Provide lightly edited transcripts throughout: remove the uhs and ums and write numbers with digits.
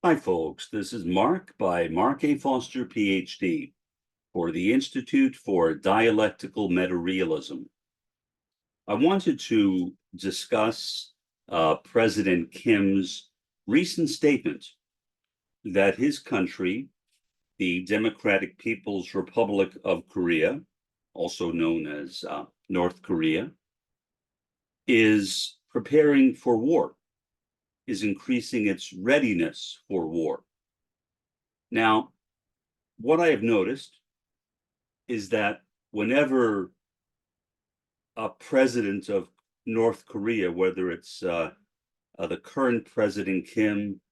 Hi, folks. This is Mark by Mark A. Foster, Ph.D. for the Institute for Dialectical Meta-Realism. I wanted to discuss President Kim's recent statement that his country, the Democratic People's Republic of Korea, also known as North Korea, is preparing for war, is increasing its readiness for war. Now, what I have noticed is that whenever a president of North Korea, whether it's the current President Kim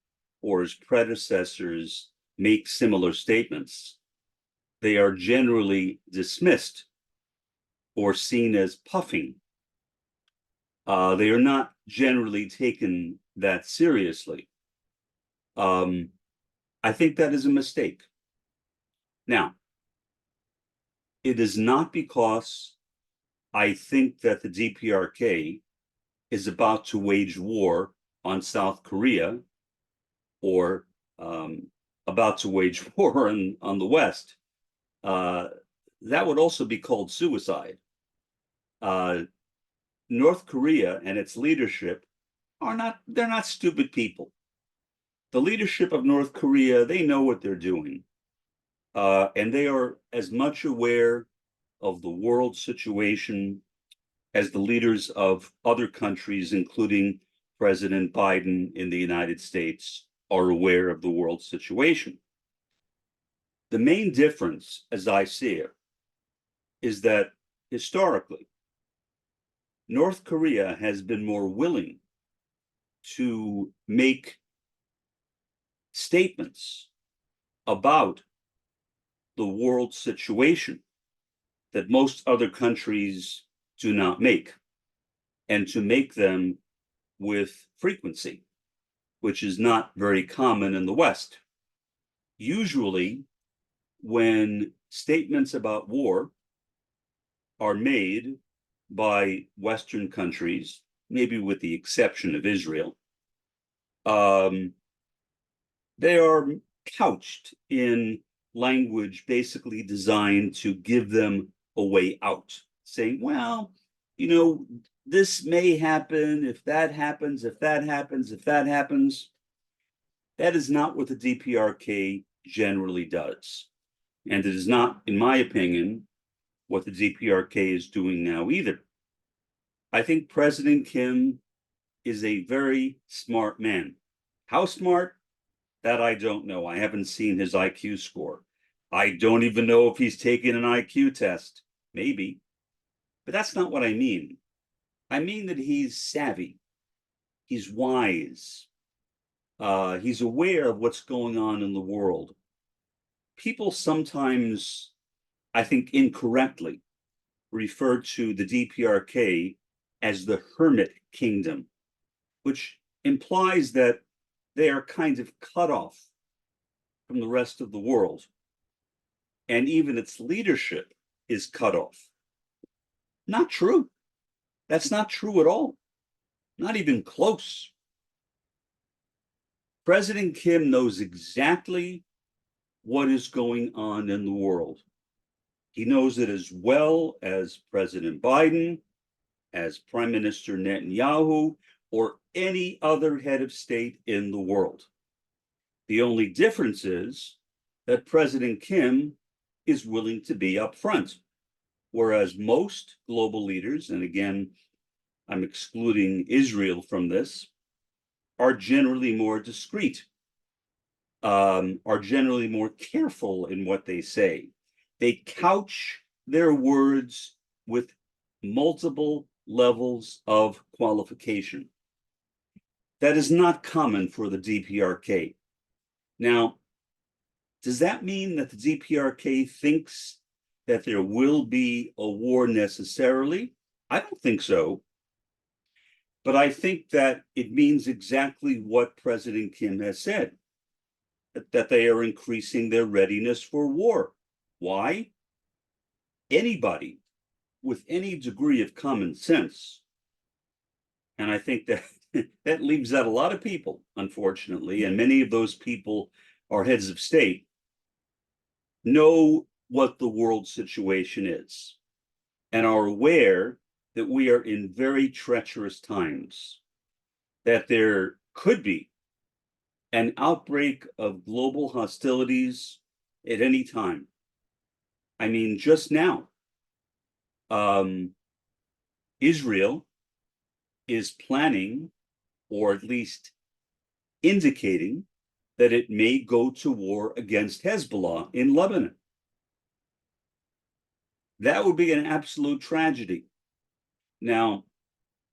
or his predecessors, make similar statements, they are generally dismissed or seen as puffing. They are not generally taken that seriously. I think that is a mistake. Now, it is not because I think that the DPRK is about to wage war on South Korea or about to wage war on the West. That would also be called suicide. North Korea and its leadership they're not stupid people. The leadership of North Korea, they know what they're doing. And they are as much aware of the world situation as the leaders of other countries, including President Biden in the United States, are aware of the world situation. The main difference, as I see it, is that historically, North Korea has been more willing to make statements about the world situation that most other countries do not make, and to make them with frequency, which is not very common in the West. Usually, when statements about war are made by Western countries, maybe with the exception of Israel, they are couched in language basically designed to give them a way out, saying, well, this may happen if that happens, if that happens, if that happens. That is not what the DPRK generally does. And it is not, in my opinion, what the DPRK is doing now either. I think President Kim is a very smart man. How smart? That I don't know. I haven't seen his IQ score. I don't even know if he's taken an IQ test. Maybe. But that's not what I mean. I mean that he's savvy. He's wise. He's aware of what's going on in the world. People sometimes, I think incorrectly, refer to the DPRK as the hermit kingdom, which implies that they are kind of cut off from the rest of the world. And even its leadership is cut off. Not true. That's not true at all. Not even close. President Kim knows exactly what is going on in the world. He knows it as well as President Biden, as Prime Minister Netanyahu, or any other head of state in the world. The only difference is that President Kim is willing to be upfront, whereas most global leaders, and again, I'm excluding Israel from this, are generally more discreet, are generally more careful in what they say. They couch their words with multiple levels of qualification. That is not common for the DPRK. Now, does that mean that the DPRK thinks that there will be a war necessarily? I don't think so. But I think that it means exactly what President Kim has said, that they are increasing their readiness for war. Why? Anybody with any degree of common sense, and I think that that leaves out a lot of people, unfortunately, and many of those people are heads of state, know what the world situation is and are aware that we are in very treacherous times, that there could be an outbreak of global hostilities at any time. I mean, just now, Israel is planning, or at least indicating, that it may go to war against Hezbollah in Lebanon. That would be an absolute tragedy. Now,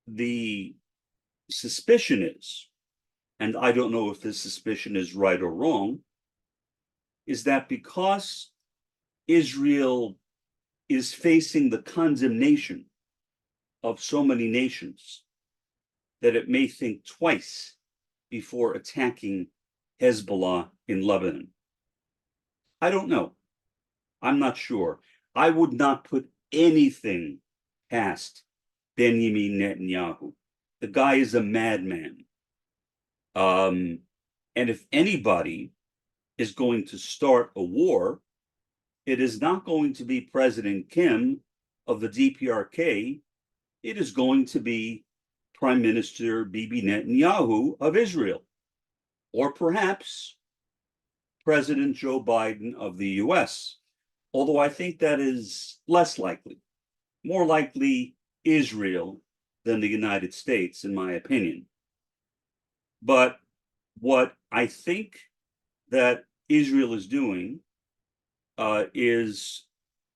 the suspicion is, and I don't know if this suspicion is right or wrong, is that because Israel is facing the condemnation of so many nations, that it may think twice before attacking Hezbollah in Lebanon. I don't know. I'm not sure. I would not put anything past Benjamin Netanyahu. The guy is a madman. And if anybody is going to start a war, it is not going to be President Kim of the DPRK. It is going to be Prime Minister Bibi Netanyahu of Israel, or perhaps President Joe Biden of the US, although I think that is less likely. More likely Israel than the United States, in my opinion. But what I think that Israel is doing is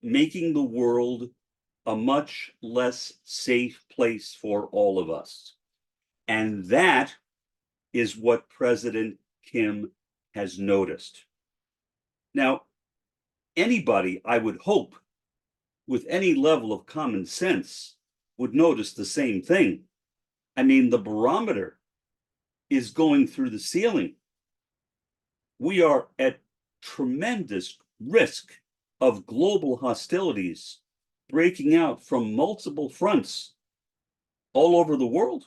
making the world a much less safe place for all of us. And that is what President Kim has noticed. Now, anybody, I would hope, with any level of common sense would notice the same thing. I mean, the barometer is going through the ceiling. We are at tremendous risk of global hostilities breaking out from multiple fronts all over the world,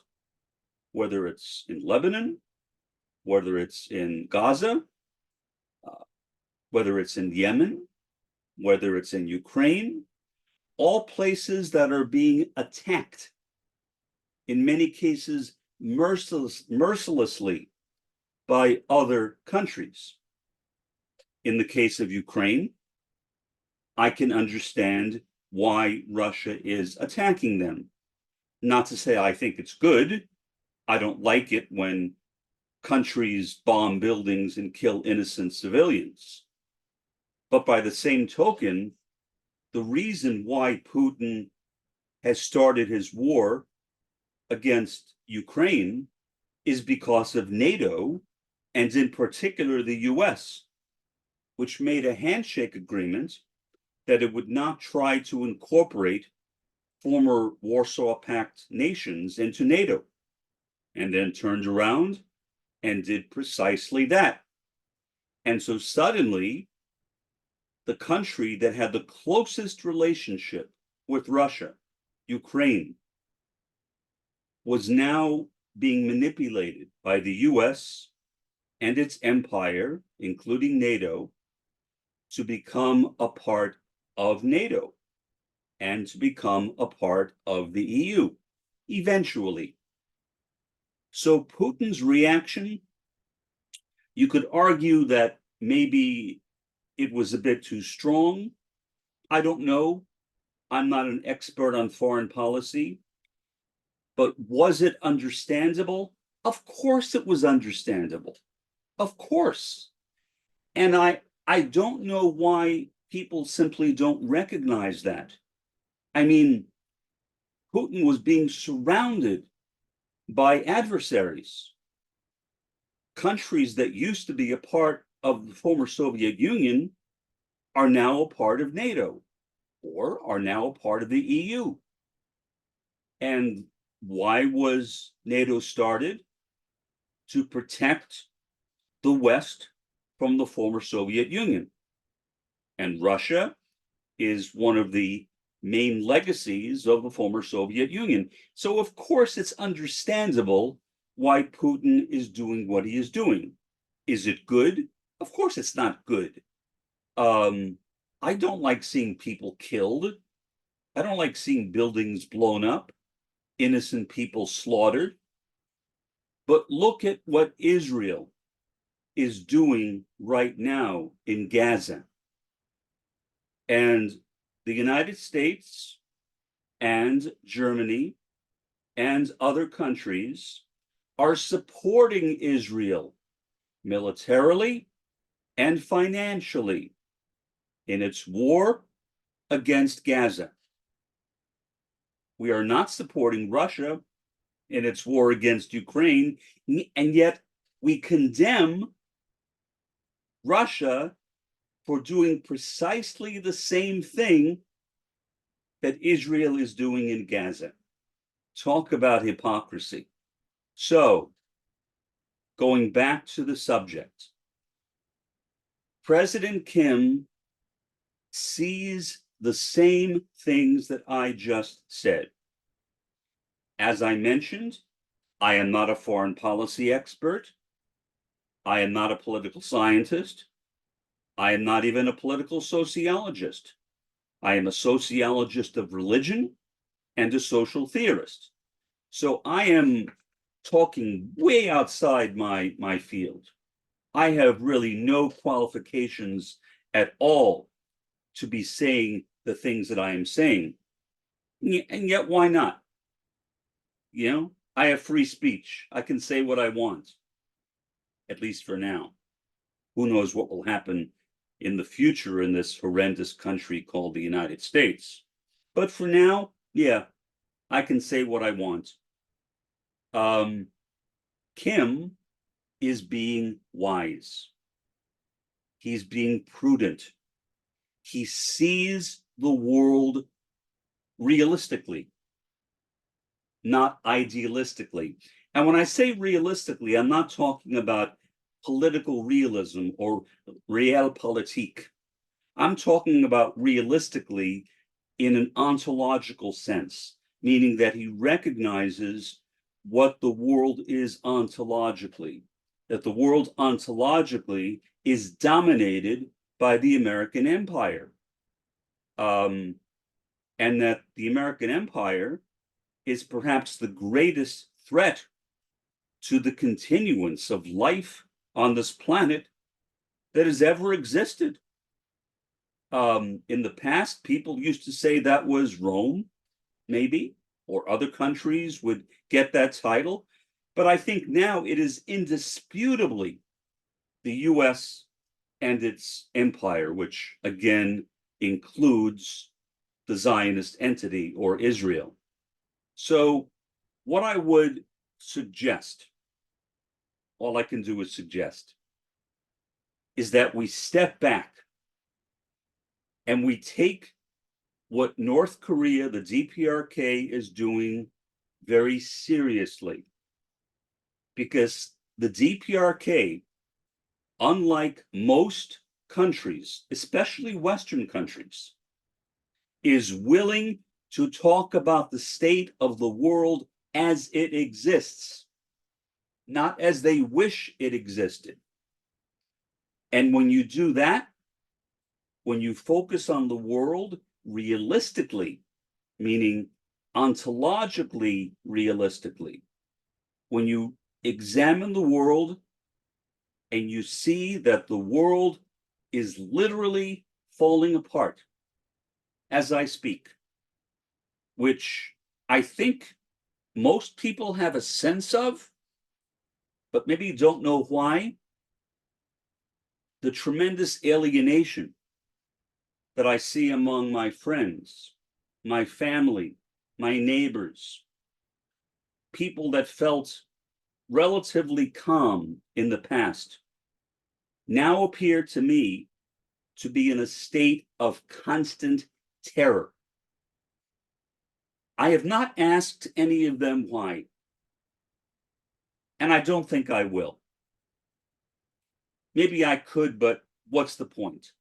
whether it's in Lebanon, whether it's in Gaza, whether it's in Yemen, whether it's in Ukraine, all places that are being attacked, in many cases mercilessly by other countries. In the case of Ukraine, I can understand why Russia is attacking them. Not to say I think it's good. I don't like it when countries bomb buildings and kill innocent civilians. But by the same token, the reason why Putin has started his war against Ukraine is because of NATO, and in particular the US, which made a handshake agreement that it would not try to incorporate former Warsaw Pact nations into NATO, and then turned around and did precisely that. And so suddenly, the country that had the closest relationship with Russia, Ukraine, was now being manipulated by the US and its empire, including NATO, to become a part of NATO and to become a part of the EU, eventually. So Putin's reaction, you could argue that maybe it was a bit too strong. I don't know. I'm not an expert on foreign policy. But was it understandable? Of course it was understandable. Of course. And I don't know why people simply don't recognize that. I mean, Putin was being surrounded by adversaries. Countries that used to be a part of the former Soviet Union are now a part of NATO, or are now a part of the EU. And why was NATO started? To protect the West from the former Soviet Union. And Russia is one of the main legacies of the former Soviet Union. So of course it's understandable why Putin is doing what he is doing. Is it good? Of course it's not good. I don't like seeing people killed. I don't like seeing buildings blown up, innocent people slaughtered. But look at what Israel is doing right now in Gaza. And the United States and Germany and other countries are supporting Israel militarily and financially in its war against Gaza. We are not supporting Russia in its war against Ukraine, and yet we condemn Russia for doing precisely the same thing that Israel is doing in Gaza. Talk about hypocrisy. So, going back to the subject, President Kim sees the same things that I just said. As I mentioned, I am not a foreign policy expert. I am not a political scientist. I am not even a political sociologist. I am a sociologist of religion and a social theorist. So I am talking way outside my field. I have really no qualifications at all to be saying the things that I am saying. And yet, why not? You know, I have free speech. I can say what I want, at least for now. Who knows what will happen in the future in this horrendous country called the United States. But for now, yeah, I can say what I want. Kim is being wise. He's being prudent. He sees the world realistically, not idealistically. And when I say realistically, I'm not talking about political realism or realpolitik. I'm talking about realistically in an ontological sense, meaning that he recognizes what the world is ontologically, that the world ontologically is dominated by the American empire. And that the American empire is perhaps the greatest threat to the continuance of life on this planet that has ever existed. In the past, people used to say that was Rome, maybe, or other countries would get that title. But I think now it is indisputably the US and its empire, which again includes the Zionist entity or Israel. So what I would suggest, all I can do is suggest, is that we step back and we take what North Korea, the DPRK, is doing very seriously. Because the DPRK, unlike most countries, especially Western countries, is willing to talk about the state of the world as it exists, not as they wish it existed. And when you do that, when you focus on the world realistically, meaning ontologically realistically, when you examine the world and you see that the world is literally falling apart as I speak, which I think most people have a sense of, but maybe don't know why. The tremendous alienation that I see among my friends, my family, my neighbors, people that felt relatively calm in the past, now appear to me to be in a state of constant terror. I have not asked any of them why, and I don't think I will. Maybe I could, but what's the point?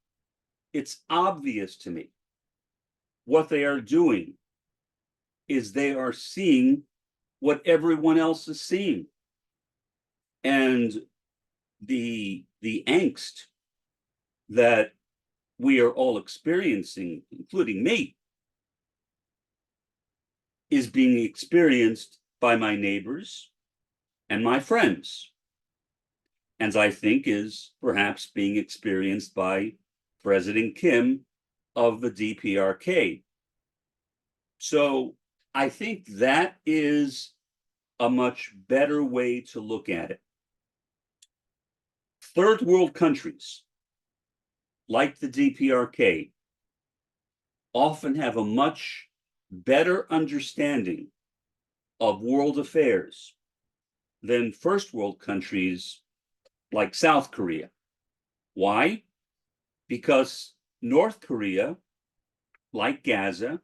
It's obvious to me. What they are doing is they are seeing what everyone else is seeing. And the angst that we are all experiencing, including me, is being experienced by my neighbors and my friends, and I think is perhaps being experienced by President Kim of the DPRK. So I think that is a much better way to look at it. Third world countries, like the DPRK, often have a much better understanding of world affairs than first world countries like South Korea. Why? Because North Korea, like Gaza,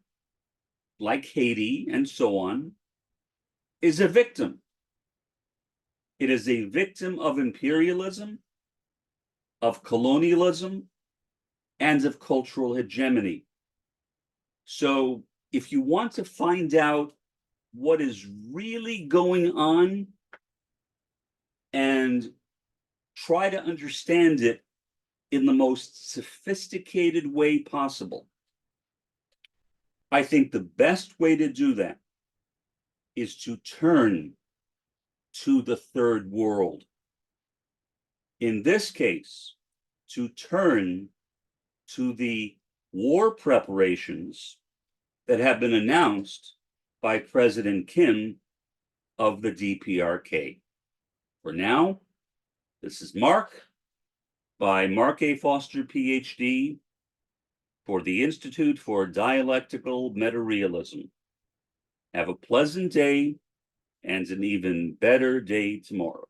like Haiti, and so on, is a victim. It is a victim of imperialism, of colonialism, and of cultural hegemony. So if you want to find out what is really going on and try to understand it in the most sophisticated way possible, I think the best way to do that is to turn to the third world. In this case, to turn to the war preparations that have been announced by President Kim of the DPRK. For now, this is Mark by Mark A. Foster, Ph.D., for the Institute for Dialectical Meta-Realism. Have a pleasant day and an even better day tomorrow.